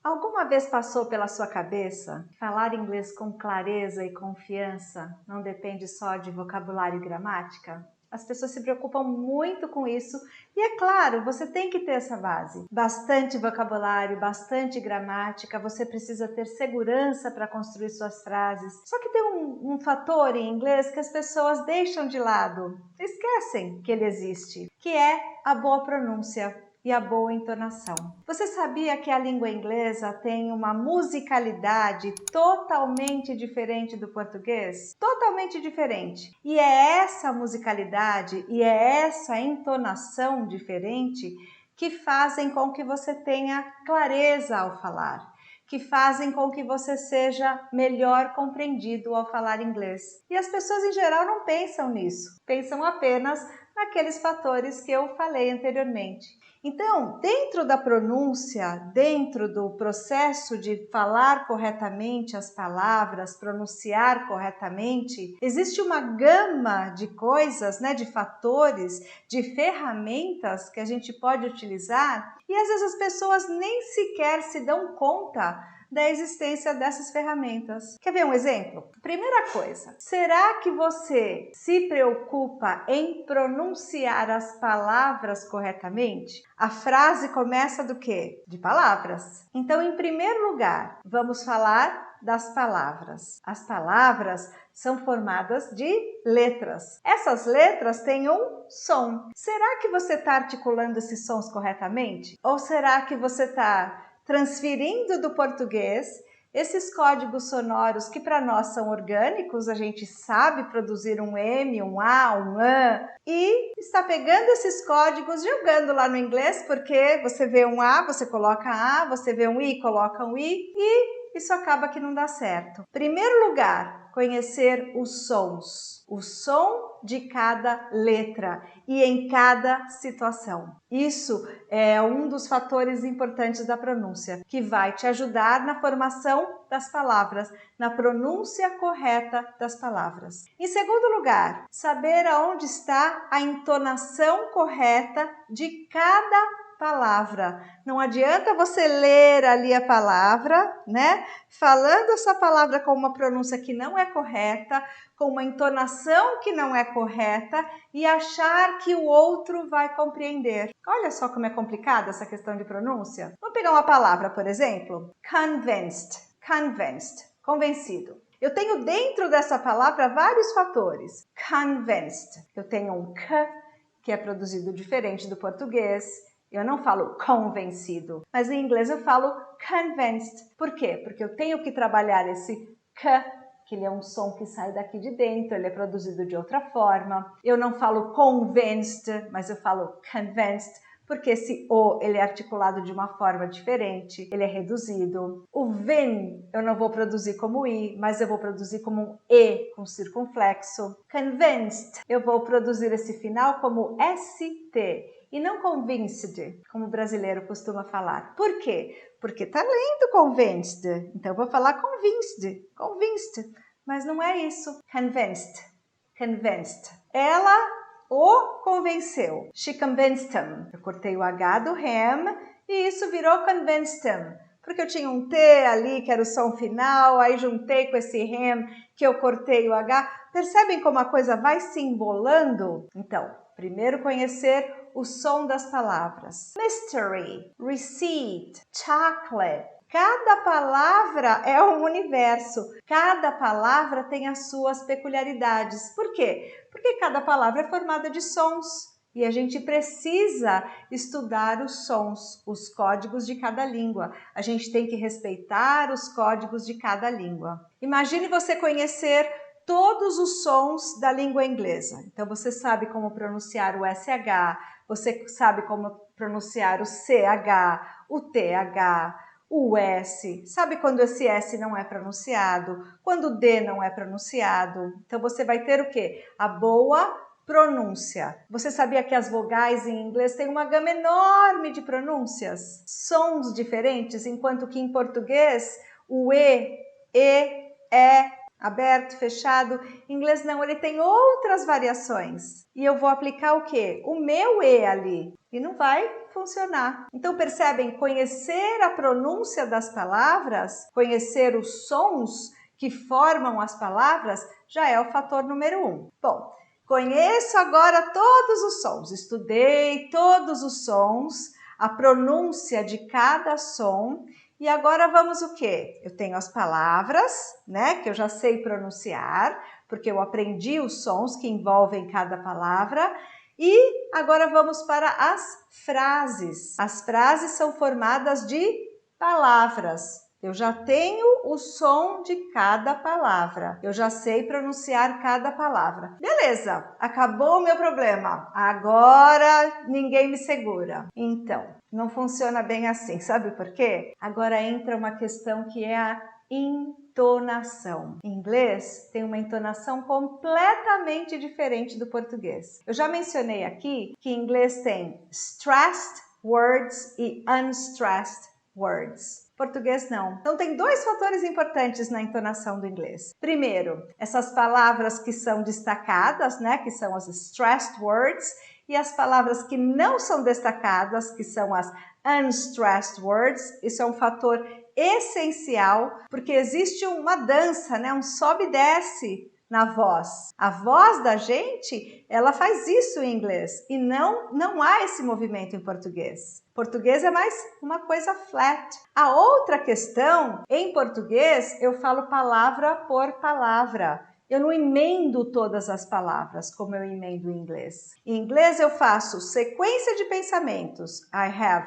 Alguma vez passou pela sua cabeça que falar inglês com clareza e confiança não depende só de vocabulário e gramática? As pessoas se preocupam muito com isso e, é claro, você tem que ter essa base. Bastante vocabulário, bastante gramática, você precisa ter segurança para construir suas frases. Só que tem um fator em inglês que as pessoas deixam de lado, esquecem que ele existe, que é a boa pronúncia e a boa entonação. Você sabia que a língua inglesa tem uma musicalidade totalmente diferente do português? Totalmente diferente. E é essa musicalidade e é essa entonação diferente que fazem com que você tenha clareza ao falar, que fazem com que você seja melhor compreendido ao falar inglês. E as pessoas em geral não pensam nisso, pensam apenas naqueles fatores que eu falei anteriormente. Então, dentro da pronúncia, dentro do processo de falar corretamente as palavras, pronunciar corretamente, existe uma gama de coisas, de fatores, de ferramentas que a gente pode utilizar e às vezes as pessoas nem sequer se dão conta da existência dessas ferramentas. Quer ver um exemplo? Primeira coisa, será que você se preocupa em pronunciar as palavras corretamente? A frase começa do quê? De palavras. Então, em primeiro lugar, vamos falar das palavras. As palavras são formadas de letras. Essas letras têm um som. Será que você está articulando esses sons corretamente? Ou será que você está transferindo do português esses códigos sonoros que para nós são orgânicos, a gente sabe produzir um M, um A, um AN, e está pegando esses códigos, jogando lá no inglês, porque você vê um A, você coloca A, você vê um I, coloca um I, e isso acaba que não dá certo. Primeiro lugar, conhecer os sons, o som de cada letra e em cada situação. Isso é um dos fatores importantes da pronúncia, que vai te ajudar na formação das palavras, na pronúncia correta das palavras. Em segundo lugar, saber aonde está a entonação correta de cada palavra. Não adianta você ler ali a palavra, falando essa palavra com uma pronúncia que não é correta, com uma entonação que não é correta e achar que o outro vai compreender. Olha só como é complicada essa questão de pronúncia. Vamos pegar uma palavra, por exemplo, convinced, convencido. Eu tenho dentro dessa palavra vários fatores. Convinced, eu tenho um K, que é produzido diferente do português. Eu não falo convencido, mas em inglês eu falo convinced. Por quê? Porque eu tenho que trabalhar esse K, que ele é um som que sai daqui de dentro, ele é produzido de outra forma. Eu não falo convinced, mas eu falo convinced, porque esse O ele é articulado de uma forma diferente, ele é reduzido. O VIN eu não vou produzir como I, mas eu vou produzir como um E com circunflexo. Convinced eu vou produzir esse final como ST. E não convinced, como o brasileiro costuma falar. Por quê? Porque tá lendo convinced, então eu vou falar convinced, mas não é isso. Convinced. Ela o convenceu. She convinced him. Eu cortei o H do him e isso virou convinced him. Porque eu tinha um T ali, que era o som final, aí juntei com esse him, que eu cortei o H. Percebem como a coisa vai se embolando? Então, primeiro conhecer o som das palavras. Mystery, receipt, chocolate. Cada palavra é um universo. Cada palavra tem as suas peculiaridades. Por quê? Porque cada palavra é formada de sons. E a gente precisa estudar os sons, os códigos de cada língua. A gente tem que respeitar os códigos de cada língua. Imagine você conhecer todos os sons da língua inglesa. Então você sabe como pronunciar o SH, você sabe como pronunciar o CH, o TH, o S. Sabe quando esse S não é pronunciado, quando o D não é pronunciado. Então você vai ter o quê? A boa pronúncia. Você sabia que as vogais em inglês têm uma gama enorme de pronúncias? Sons diferentes, enquanto que em português o E, aberto, fechado. Em inglês não, ele tem outras variações. E eu vou aplicar o quê? O meu E ali. E não vai funcionar. Então percebem, conhecer a pronúncia das palavras, conhecer os sons que formam as palavras, já é o fator número 1. Bom, conheço agora todos os sons, estudei todos os sons, a pronúncia de cada som, e agora vamos o quê? Eu tenho as palavras, né, que eu já sei pronunciar, porque eu aprendi os sons que envolvem cada palavra, e agora vamos para as frases. As frases são formadas de palavras. Eu já tenho o som de cada palavra. Eu já sei pronunciar cada palavra. Beleza, acabou o meu problema. Agora ninguém me segura. Então, não funciona bem assim. Sabe por quê? Agora entra uma questão que é a entonação. Em inglês, tem uma entonação completamente diferente do português. Eu já mencionei aqui que em inglês tem stressed words e unstressed words. Português não. Então tem dois fatores importantes na entonação do inglês. Primeiro, essas palavras que são destacadas, né, que são as stressed words, e as palavras que não são destacadas, que são as unstressed words. Isso é um fator essencial, porque existe uma dança, né, um sobe e desce na voz. A voz da gente, ela faz isso em inglês e não há esse movimento em português. Português é mais uma coisa flat. A outra questão, em português, eu falo palavra por palavra. Eu não emendo todas as palavras como eu emendo em inglês. Em inglês eu faço sequência de pensamentos. I have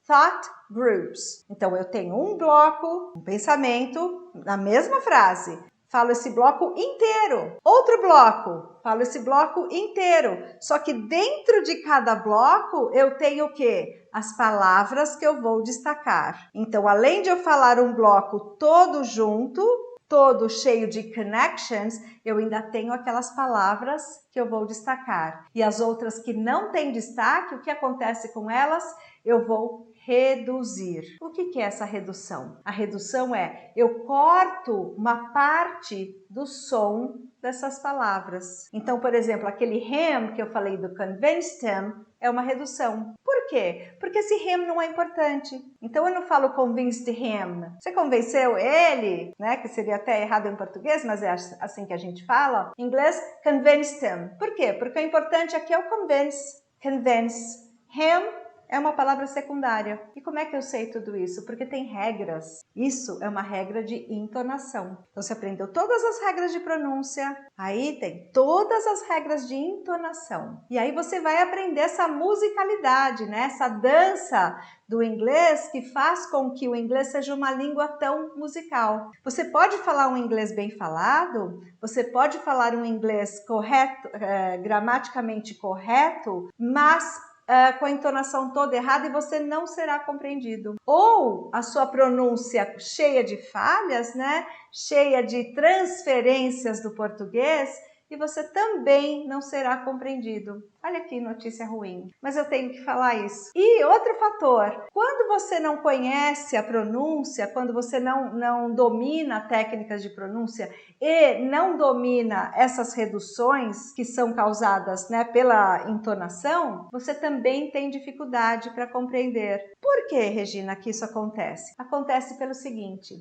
thought groups. Então eu tenho um bloco, um pensamento na mesma frase. Falo esse bloco inteiro. Outro bloco, falo esse bloco inteiro. Só que dentro de cada bloco eu tenho o quê? As palavras que eu vou destacar. Então, além de eu falar um bloco todo junto, todo cheio de connections, eu ainda tenho aquelas palavras que eu vou destacar. E as outras que não têm destaque, o que acontece com elas? Eu vou reduzir. O que é essa redução? A redução é eu corto uma parte do som dessas palavras. Então, por exemplo, aquele him que eu falei do convinced him é uma redução. Por quê? Porque esse him não é importante. Então eu não falo convinced him. Você convenceu ele, né? Que seria até errado em português, mas é assim que a gente fala. Em inglês, convinced him. Por quê? Porque o importante aqui é o convince. Convince. Him é uma palavra secundária. E como é que eu sei tudo isso? Porque tem regras. Isso é uma regra de entonação. Então, você aprendeu todas as regras de pronúncia, aí tem todas as regras de entonação. E aí você vai aprender essa musicalidade, né? Essa dança do inglês que faz com que o inglês seja uma língua tão musical. Você pode falar um inglês bem falado, você pode falar um inglês correto, gramaticamente correto, mas com a entonação toda errada e você não será compreendido. Ou a sua pronúncia cheia de falhas, né? Cheia de transferências do português, e você também não será compreendido. Olha que notícia ruim, mas eu tenho que falar isso. E outro fator, quando você não conhece a pronúncia, quando você não domina técnicas de pronúncia e não domina essas reduções que são causadas, né, pela entonação, você também tem dificuldade para compreender. Por que, Regina, que isso acontece? Acontece pelo seguinte,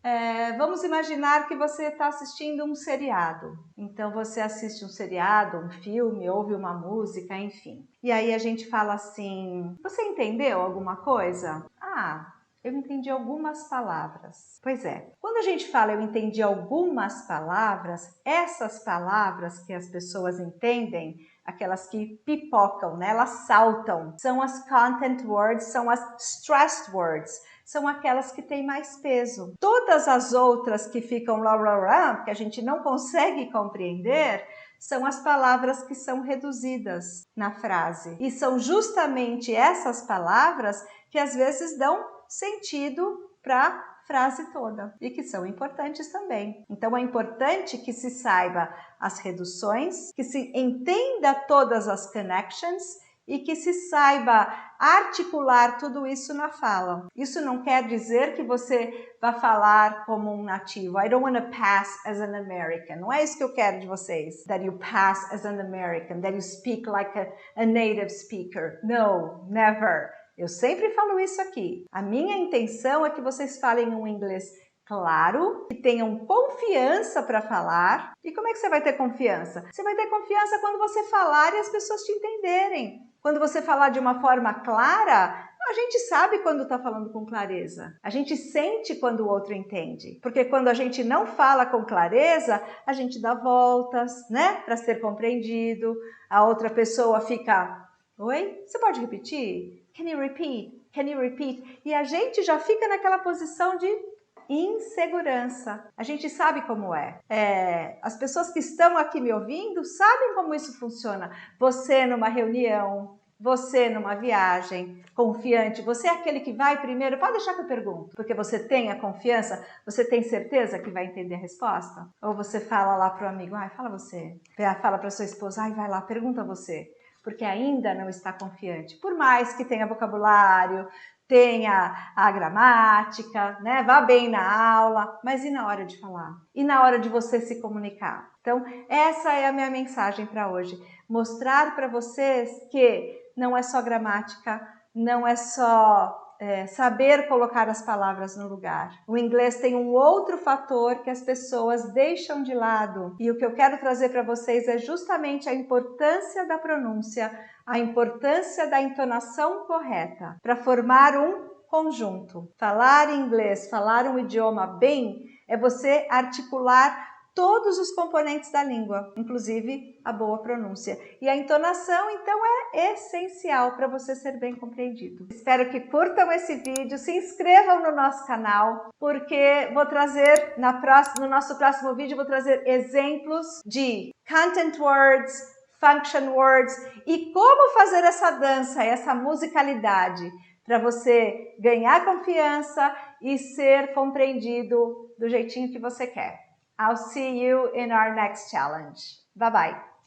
vamos imaginar que você está assistindo um seriado. Então você assiste um seriado, um filme, ouve uma música, enfim. E aí a gente fala assim, você entendeu alguma coisa? Ah, eu entendi algumas palavras. Pois é, quando a gente fala eu entendi algumas palavras, essas palavras que as pessoas entendem, aquelas que pipocam, né? Elas saltam, são as content words, são as stressed words, são aquelas que têm mais peso. Todas as outras que ficam lá, que a gente não consegue compreender, são as palavras que são reduzidas na frase. E são justamente essas palavras que às vezes dão sentido para a frase toda e que são importantes também. Então é importante que se saiba as reduções, que se entenda todas as connections e que se saiba articular tudo isso na fala. Isso não quer dizer que você vá falar como um nativo. I don't want to pass as an American. Não é isso que eu quero de vocês. That you pass as an American, that you speak like a native speaker. No, never. Eu sempre falo isso aqui. A minha intenção é que vocês falem um inglês claro, que tenham confiança para falar. E como é que você vai ter confiança? Você vai ter confiança quando você falar e as pessoas te entenderem. Quando você falar de uma forma clara, a gente sabe quando está falando com clareza. A gente sente quando o outro entende. Porque quando a gente não fala com clareza, a gente dá voltas, né? Para ser compreendido. A outra pessoa fica: oi? Você pode repetir? Can you repeat? Can you repeat? E a gente já fica naquela posição de insegurança. A gente sabe como é. As pessoas que estão aqui me ouvindo sabem como isso funciona. Você numa reunião, você numa viagem, confiante, você é aquele que vai primeiro, pode deixar que eu pergunto, porque você tem a confiança, você tem certeza que vai entender a resposta? Ou você fala lá pro amigo, ai, fala você. Fala para sua esposa, ai, vai lá, pergunta você. Porque ainda não está confiante. Por mais que tenha vocabulário, tenha a gramática, né? Vá bem na aula, mas e na hora de falar? E na hora de você se comunicar? Então, essa é a minha mensagem para hoje. Mostrar para vocês que não é só gramática, não é só saber colocar as palavras no lugar. O inglês tem um outro fator que as pessoas deixam de lado. E o que eu quero trazer para vocês é justamente a importância da pronúncia, a importância da entonação correta para formar um conjunto. Falar inglês, falar um idioma bem, é você articular todos os componentes da língua, inclusive a boa pronúncia. E a entonação, então, é essencial para você ser bem compreendido. Espero que curtam esse vídeo, se inscrevam no nosso canal, porque vou trazer no nosso próximo vídeo, vou trazer exemplos de content words, function words e como fazer essa dança, essa musicalidade para você ganhar confiança e ser compreendido do jeitinho que você quer. I'll see you in our next challenge. Bye bye.